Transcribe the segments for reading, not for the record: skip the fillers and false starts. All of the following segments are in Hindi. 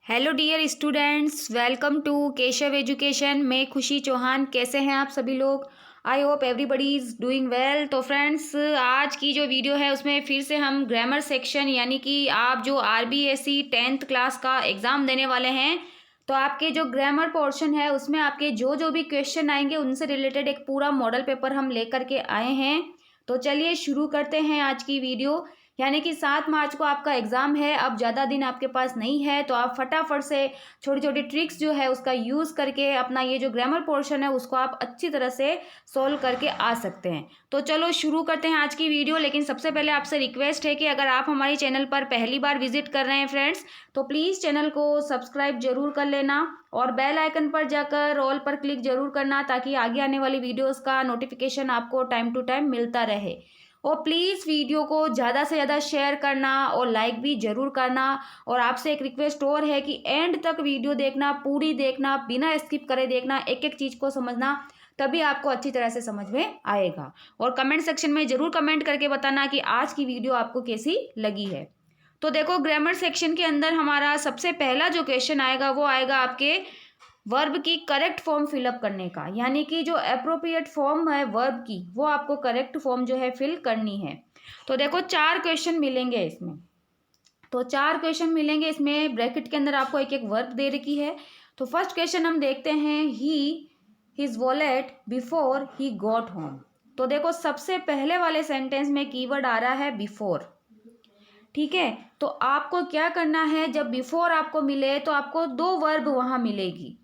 Hello dear students, welcome to Keshav Education. मैं खुशी चौहान। कैसे हैं आप सभी लोग? I hope everybody is doing well. तो फ्रेंड्स, आज की जो वीडियो है उसमें फिर से हम ग्रामर सेक्शन यानी कि आप जो आरबीएससी 10th क्लास का एग्ज़ाम देने वाले हैं, तो आपके जो ग्रामर पोर्शन है उसमें आपके जो जो भी क्वेश्चन आएंगे उनसे रिलेटेड एक पूरा मॉडल पेपर हम लेकर के आए हैं। तो चलिए शुरू करते हैं आज की वीडियो। यानी कि 7 मार्च को आपका एग्ज़ाम है। अब ज़्यादा दिन आपके पास नहीं है, तो आप फटाफट से छोटी छोटी ट्रिक्स जो है उसका यूज़ करके अपना ये जो ग्रामर पोर्शन है उसको आप अच्छी तरह से सॉल्व करके आ सकते हैं। तो चलो शुरू करते हैं आज की वीडियो। लेकिन सबसे पहले आपसे रिक्वेस्ट है कि अगर आप हमारे चैनल पर पहली बार विजिट कर रहे हैं फ्रेंड्स, तो प्लीज़ चैनल को सब्सक्राइब जरूर कर लेना और बेल आइकन पर जाकर ऑल पर क्लिक जरूर करना, ताकि आगे आने वाली वीडियोज़ का नोटिफिकेशन आपको टाइम टू टाइम मिलता रहे। और प्लीज़ वीडियो को ज़्यादा से ज़्यादा शेयर करना और लाइक भी ज़रूर करना। और आपसे एक रिक्वेस्ट और है कि एंड तक वीडियो देखना, पूरी देखना, बिना स्किप करे देखना, एक एक चीज़ को समझना, तभी आपको अच्छी तरह से समझ में आएगा। और कमेंट सेक्शन में ज़रूर कमेंट करके बताना कि आज की वीडियो आपको कैसी लगी है। तो देखो, ग्रामर सेक्शन के अंदर हमारा सबसे पहला जो क्वेश्चन आएगा वो आएगा आपके वर्ब की करेक्ट फॉर्म फिलअप करने का। यानी कि जो अप्रोप्रिएट फॉर्म है वर्ब की, वो आपको करेक्ट फॉर्म जो है फिल करनी है। तो देखो 4 क्वेश्चन मिलेंगे इसमें। तो 4 क्वेश्चन मिलेंगे इसमें। ब्रैकेट के अंदर आपको एक एक वर्ब दे रखी है। तो फर्स्ट क्वेश्चन हम देखते हैं, he his wallet before he got home. तो देखो सबसे पहले वाले सेंटेंस में कीवर्ड आ रहा है बिफोर। ठीक है, तो आपको क्या करना है, जब बिफोर आपको मिले तो आपको 2 वर्ब वहां मिलेगी।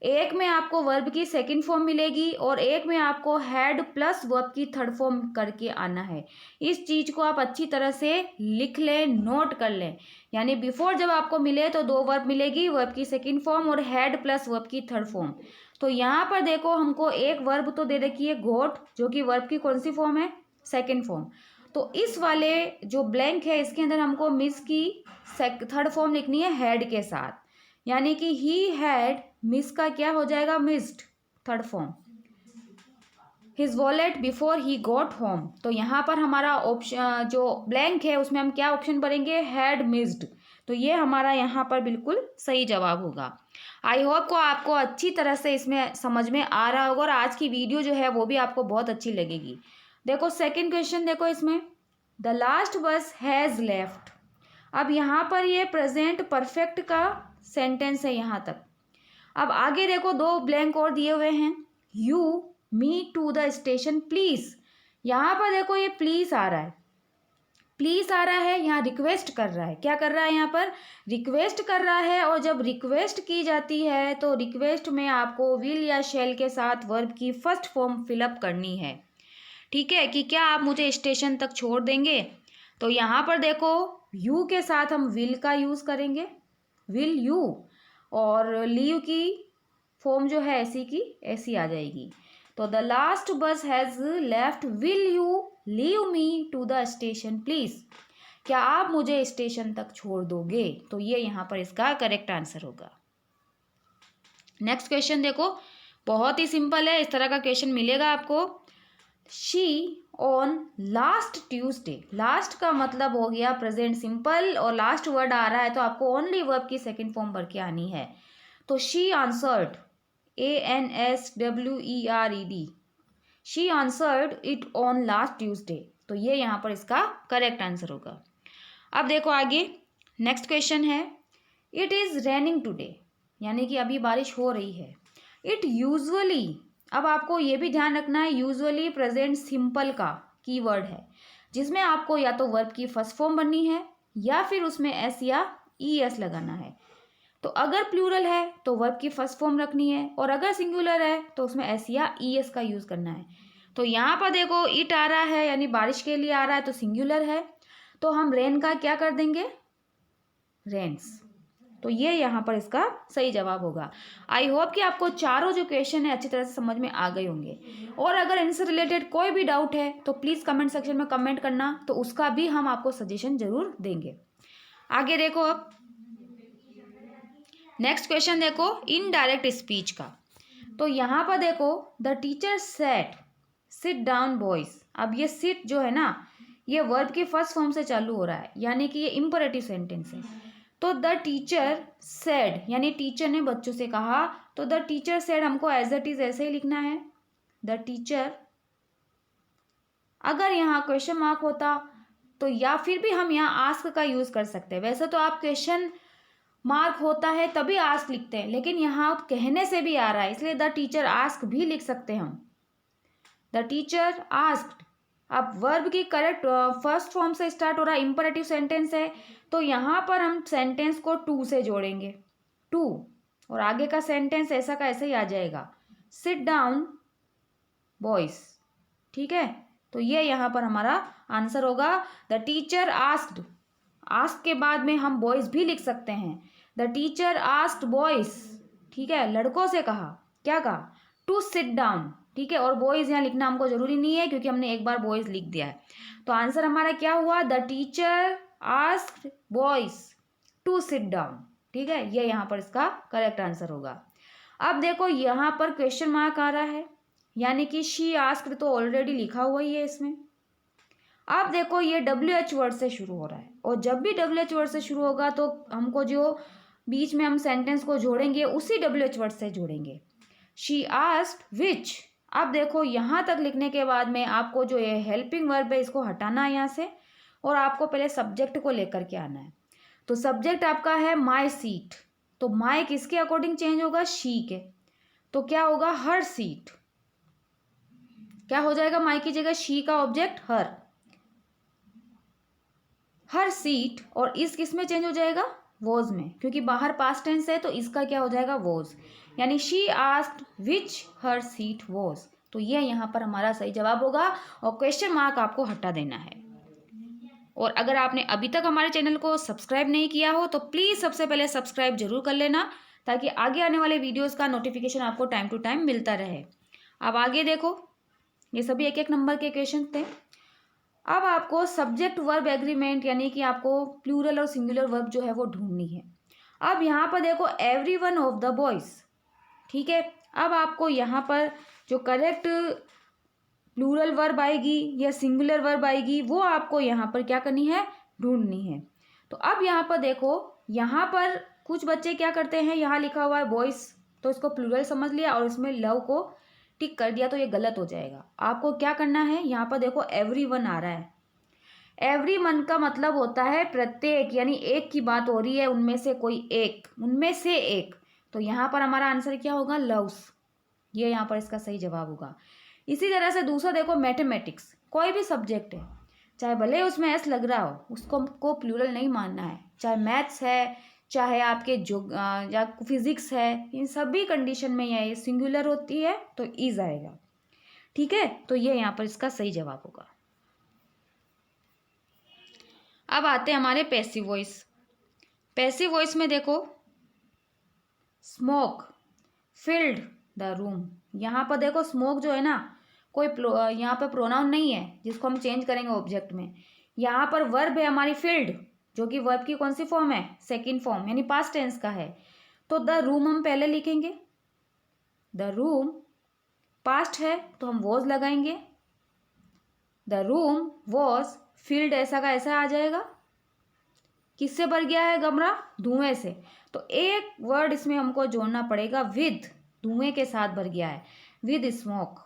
एक में आपको वर्ब की सेकंड फॉर्म मिलेगी और एक में आपको हैड प्लस वर्ब की थर्ड फॉर्म करके आना है। इस चीज को आप अच्छी तरह से लिख लें, नोट कर लें। यानी बिफोर जब आपको मिले तो 2 वर्ब मिलेगी, वर्ब की सेकंड फॉर्म और हैड प्लस वर्ब की थर्ड फॉर्म। तो यहाँ पर देखो हमको एक वर्ब तो दे रखी है गोट, जो कि वर्ब की कौन सी फॉर्म है, सेकेंड फॉर्म। तो इस वाले जो ब्लैंक है इसके अंदर हमको मिस की थर्ड फॉर्म लिखनी है हैड के साथ। यानी कि ही हैड, मिस का क्या हो जाएगा, missed, third form. His wallet before he got home. तो यहाँ पर हमारा ऑप्शन जो ब्लैंक है उसमें हम क्या ऑप्शन भरेंगे, हैड मिस्ड। तो ये हमारा यहाँ पर बिल्कुल सही जवाब होगा। आई होप को आपको अच्छी तरह से इसमें समझ में आ रहा होगा और आज की वीडियो जो है वो भी आपको बहुत अच्छी लगेगी। देखो सेकंड क्वेश्चन, देखो इसमें द लास्ट बस हैज़ लेफ्ट। अब यहाँ पर ये प्रेजेंट परफेक्ट का सेंटेंस है यहाँ तक। अब आगे देखो 2 ब्लैंक और दिए हुए हैं, you me to the station please. यहाँ पर देखो ये प्लीज आ रहा है, प्लीज आ रहा है, यहाँ रिक्वेस्ट कर रहा है। क्या कर रहा है, यहाँ पर रिक्वेस्ट कर रहा है। और जब रिक्वेस्ट की जाती है तो रिक्वेस्ट में आपको विल या शेल के साथ वर्ब की फर्स्ट फॉर्म फिलअप करनी है। ठीक है, कि क्या आप मुझे स्टेशन तक छोड़ देंगे। तो यहाँ पर देखो यू के साथ हम विल का यूज करेंगे, विल यू। और लीव की फॉर्म जो है ऐसी की ऐसी आ जाएगी। तो the last bus has left, will you leave me to the station please. क्या आप मुझे स्टेशन तक छोड़ दोगे। तो ये यहाँ पर इसका करेक्ट आंसर होगा। नेक्स्ट क्वेश्चन देखो, बहुत ही सिंपल है, इस तरह का क्वेश्चन मिलेगा आपको। She on last Tuesday. Last का मतलब हो गया प्रेजेंट सिंपल और लास्ट वर्ड आ रहा है तो आपको ओनली वर्ब की सेकंड फॉर्म भर के आनी है। तो she answered, ANSWERED, she answered it on last Tuesday. तो ये यहाँ पर इसका करेक्ट आंसर होगा। अब देखो आगे नेक्स्ट क्वेश्चन है, इट इज़ रेनिंग टुडे। यानी कि अभी बारिश हो रही है। इट यूजुअली, अब आपको ये भी ध्यान रखना है, यूजुअली प्रेजेंट सिंपल का कीवर्ड है, जिसमें आपको या तो वर्ब की फर्स्ट फॉर्म बननी है या फिर उसमें एस या ES लगाना है। तो अगर प्लूरल है तो वर्ब की फर्स्ट फॉर्म रखनी है और अगर सिंगुलर है तो उसमें एस या ES का यूज करना है। तो यहाँ पर देखो इट आ रहा है यानी बारिश के लिए आ रहा है तो सिंगुलर है, तो हम रेन का क्या कर देंगे, रेन्स। तो ये यहाँ पर इसका सही जवाब होगा। आई होप कि आपको चारों जो क्वेश्चन है अच्छी तरह से समझ में आ गए होंगे। और अगर इनसे रिलेटेड कोई भी डाउट है तो प्लीज़ कमेंट सेक्शन में कमेंट करना, तो उसका भी हम आपको सजेशन जरूर देंगे। आगे देखो, अब नेक्स्ट क्वेश्चन देखो इनडायरेक्ट स्पीच का। तो यहाँ पर देखो the teacher said sit down boys. अब ये सिट जो है ना, ये वर्ब की फर्स्ट फॉर्म से चालू हो रहा है, यानी कि ये इंपरेटिव सेंटेंस है। तो द टीचर सेड, यानी टीचर ने बच्चों से कहा, तो द टीचर सेड हमको एज इट इज ऐसे ही लिखना है, द टीचर। अगर यहाँ क्वेश्चन मार्क होता तो या फिर भी हम यहाँ आस्क का यूज कर सकते हैं। वैसे तो आप क्वेश्चन मार्क होता है तभी आस्क लिखते हैं, लेकिन यहाँ आप कहने से भी आ रहा है, इसलिए द टीचर आस्क भी लिख सकते हैं हम, द टीचर आस्क्ड। अब वर्ब की करेक्ट फर्स्ट फॉर्म से स्टार्ट हो रहा है, इंपरेटिव सेंटेंस है, तो यहाँ पर हम सेंटेंस को टू से जोड़ेंगे, टू, और आगे का सेंटेंस ऐसा का ऐसा ही आ जाएगा, सिट डाउन बॉयज। ठीक है, तो ये यहाँ पर हमारा आंसर होगा, द टीचर आस्क्ड। आस्क के बाद में हम बॉयज भी लिख सकते हैं, द टीचर आस्क्ड बॉयज। ठीक है, लड़कों से कहा, क्या कहा, टू सिट डाउन। ठीक है, और बॉयज यहाँ लिखना हमको जरूरी नहीं है क्योंकि हमने एक बार बॉयज लिख दिया है। तो आंसर हमारा क्या हुआ, the teacher asked boys to sit down. ठीक है, ये यहाँ पर इसका करेक्ट आंसर होगा। अब देखो यहाँ पर क्वेश्चन मार्क आ रहा है, यानी कि शी आस्क्ड तो ऑलरेडी लिखा हुआ ही है इसमें। अब देखो ये WH वर्ड से शुरू हो रहा है, और जब भी WH वर्ड से शुरू होगा तो हमको जो बीच में हम सेंटेंस को जोड़ेंगे उसी WH वर्ड से जोड़ेंगे। शी आस्क्ड विच। अब देखो यहाँ तक लिखने के बाद में आपको जो ये हेल्पिंग वर्ब है इसको हटाना है यहाँ से, और आपको पहले सब्जेक्ट को लेकर के आना है। तो सब्जेक्ट आपका है माई सीट, तो माई किसके अकॉर्डिंग चेंज होगा, शी के, तो क्या होगा, हर सीट। क्या हो जाएगा, माई की जगह शी का ऑब्जेक्ट हर, हर सीट, और इस किस में चेंज हो जाएगा, वॉज में, क्योंकि बाहर पास्ट टेंस है तो इसका क्या हो जाएगा, वॉज, यानी she asked which her seat was. तो ये यहाँ पर हमारा सही जवाब होगा, और क्वेश्चन मार्क आपको हटा देना है। और अगर आपने अभी तक हमारे चैनल को सब्सक्राइब नहीं किया हो तो प्लीज़ सबसे पहले सब्सक्राइब जरूर कर लेना, ताकि आगे आने वाले वीडियोज़ का नोटिफिकेशन आपको टाइम टू टाइम मिलता रहे। अब आगे देखो, ये सभी एक एक नंबर के क्वेश्चन थे। अब आपको सब्जेक्ट वर्ब एग्रीमेंट, यानी कि आपको प्लूरल और सिंगुलर वर्ब जो है वो ढूंढनी है। अब यहाँ पर देखो every one of the boys. ठीक है, अब आपको यहाँ पर जो करेक्ट प्लूरल वर्ब आएगी या सिंगुलर वर्ब आएगी वो आपको यहाँ पर क्या करनी है, ढूंढनी है। तो अब यहाँ पर देखो, यहाँ पर कुछ बच्चे क्या करते हैं, यहाँ लिखा हुआ है बॉयज, तो इसको प्लूरल समझ लिया और इसमें लव को टिक कर दिया, तो ये गलत हो जाएगा। आपको क्या करना है, यहाँ पर देखो एवरी वन आ रहा है, एवरी वन का मतलब होता है प्रत्येक, यानी एक की बात हो रही है, उनमें से कोई एक, उनमें से एक। तो यहाँ पर हमारा आंसर क्या होगा, लव्स, ये यहाँ पर इसका सही जवाब होगा। इसी तरह से दूसरा देखो मैथमेटिक्स, कोई भी सब्जेक्ट है, चाहे भले उसमें एस लग रहा हो, उसको हमको प्लूरल नहीं मानना है, चाहे मैथ्स है, चाहे आपके जो या फिजिक्स है, इन सभी कंडीशन में ये सिंगुलर होती है तो इज आएगा। ठीक है, तो ये यहाँ पर इसका सही जवाब होगा। अब आते हैं हमारे पैसिव वॉइस। पैसिव वॉइस में देखो, स्मोक फिल्ड द रूम। यहाँ पर देखो स्मोक जो है ना, कोई यहाँ पर प्रोनाउन नहीं है जिसको हम चेंज करेंगे ऑब्जेक्ट में। यहाँ पर वर्ब है हमारी फिल्ड, जो कि वर्ब की कौन सी फॉर्म है, सेकंड फॉर्म, यानी पास्ट टेंस का है। तो द रूम हम पहले लिखेंगे, द रूम पास्ट है तो हम वॉज लगाएंगे, द रूम वॉज फिल्ड, ऐसा का ऐसा आ जाएगा। किससे भर गया है कमरा, धुएं से, तो एक वर्ड इसमें हमको जोड़ना पड़ेगा, विद, धुएं के साथ भर गया है, विद स्मोक,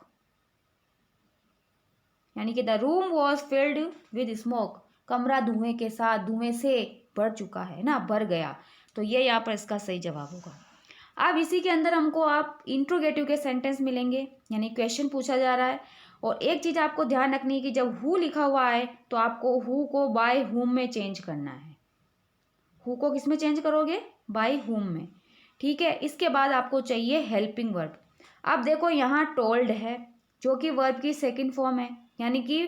यानी कि the room was filled with smoke, कमरा धुएं के साथ, धुएं से भर चुका है ना, भर गया। तो ये यहाँ पर इसका सही जवाब होगा। अब इसी के अंदर हमको आप इंट्रोगेटिव के सेंटेंस मिलेंगे, यानी क्वेश्चन पूछा जा रहा है। और एक चीज़ आपको ध्यान रखनी है कि जब हु लिखा हुआ है तो आपको हु को बाय हुम में चेंज करना है। हु को किस में चेंज करोगे, बाय हुम में। ठीक है, इसके बाद आपको चाहिए हेल्पिंग वर्ब। अब देखो यहाँ टोल्ड है, जो कि वर्ब की सेकंड फॉर्म है, यानी कि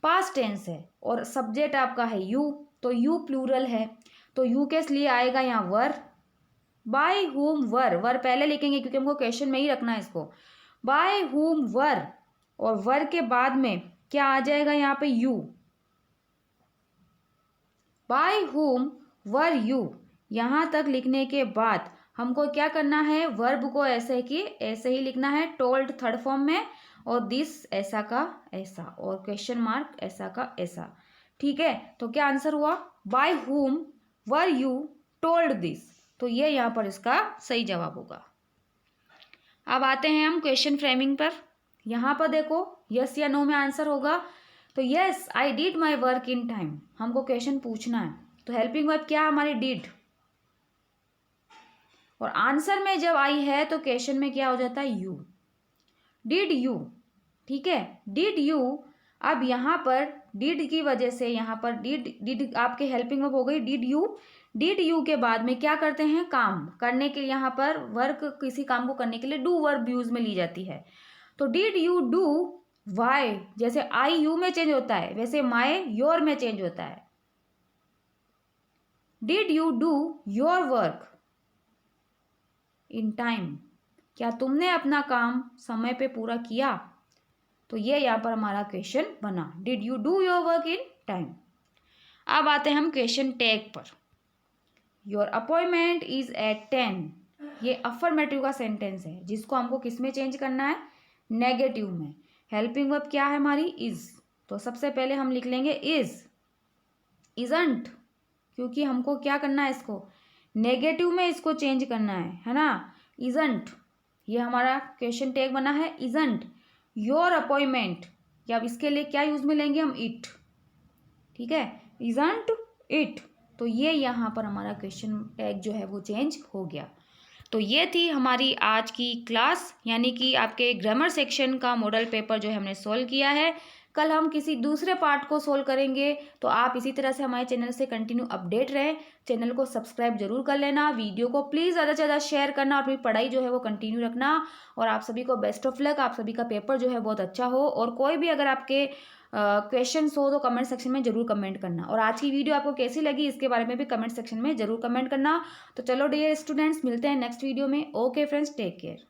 पास्ट टेंस है, और सब्जेक्ट आपका है यू, तो यू प्लूरल है, तो यू के लिए आएगा यहाँ वर, बाय हुम वर, वर पहले लिखेंगे क्योंकि हमको क्वेश्चन में ही रखना है इसको, बाय हुम वर, और वर के बाद में क्या आ जाएगा यहाँ पे you, by whom were you. यहाँ तक लिखने के बाद हमको क्या करना है, वर्ब को ऐसे कि ऐसे ही लिखना है, टोल्ड थर्ड फॉर्म में, और दिस ऐसा का ऐसा, और क्वेश्चन मार्क ऐसा का ऐसा। ठीक है, तो क्या आंसर हुआ, by whom were you told this. तो ये यहाँ पर इसका सही जवाब होगा। अब आते हैं हम क्वेश्चन फ्रेमिंग पर। यहाँ पर देखो यस या नो में आंसर होगा। तो yes I did my work in time, हमको क्वेश्चन पूछना है। तो हेल्पिंग वर्ब क्या हमारी डिड, और आंसर में जब आई है तो क्वेश्चन में क्या हो जाता है यू, डिड यू। ठीक है, डिड यू। अब यहाँ पर डिड की वजह से यहाँ पर डिड आपके हेल्पिंग वर्ब हो गई डिड यू। डिड यू के बाद में क्या करते हैं, काम करने के लिए, यहाँ पर वर्क किसी काम को करने के लिए डू वर्ब यूज में ली जाती है। तो डिड यू डू वाई, जैसे आई यू में चेंज होता है वैसे माई योर में चेंज होता है। Did you do your work in time, क्या तुमने अपना काम समय पे पूरा किया। तो ये यहाँ पर हमारा क्वेश्चन बना, did you do your work in time. अब आते हैं हम क्वेश्चन टैग पर। योर अपॉइंटमेंट इज एट 10, ये अफर्मेटिव का सेंटेंस है जिसको हमको किस में चेंज करना है, नेगेटिव में। हेल्पिंग वर्ब क्या है हमारी, इज। तो सबसे पहले हम लिख लेंगे इज, इजंट, क्योंकि हमको क्या करना है, इसको नेगेटिव में इसको चेंज करना है ना। इजंट, ये हमारा क्वेश्चन टैग बना है इजंट। योर अपॉइंटमेंट, या अब इसके लिए क्या यूज में लेंगे हम, इट। ठीक है, इजंट इट। तो ये यहाँ पर हमारा क्वेश्चन टैग जो है वो चेंज हो गया। तो ये थी हमारी आज की क्लास, यानी कि आपके ग्रामर सेक्शन का मॉडल पेपर जो है हमने सोल्व किया है। कल हम किसी दूसरे पार्ट को सोल्व करेंगे। तो आप इसी तरह से हमारे चैनल से कंटिन्यू अपडेट रहें। चैनल को सब्सक्राइब जरूर कर लेना, वीडियो को प्लीज़ ज़्यादा से ज़्यादा शेयर करना और अपनी पढ़ाई जो है वो कंटिन्यू रखना। और आप सभी को बेस्ट ऑफ लक, आप सभी का पेपर जो है बहुत अच्छा हो। और कोई भी अगर आपके क्वेश्चंस हो तो कमेंट सेक्शन में जरूर कमेंट करना। और आज की वीडियो आपको कैसी लगी इसके बारे में भी कमेंट सेक्शन में जरूर कमेंट करना। तो चलो डियर स्टूडेंट्स, मिलते हैं नेक्स्ट वीडियो में। Okay friends, take care.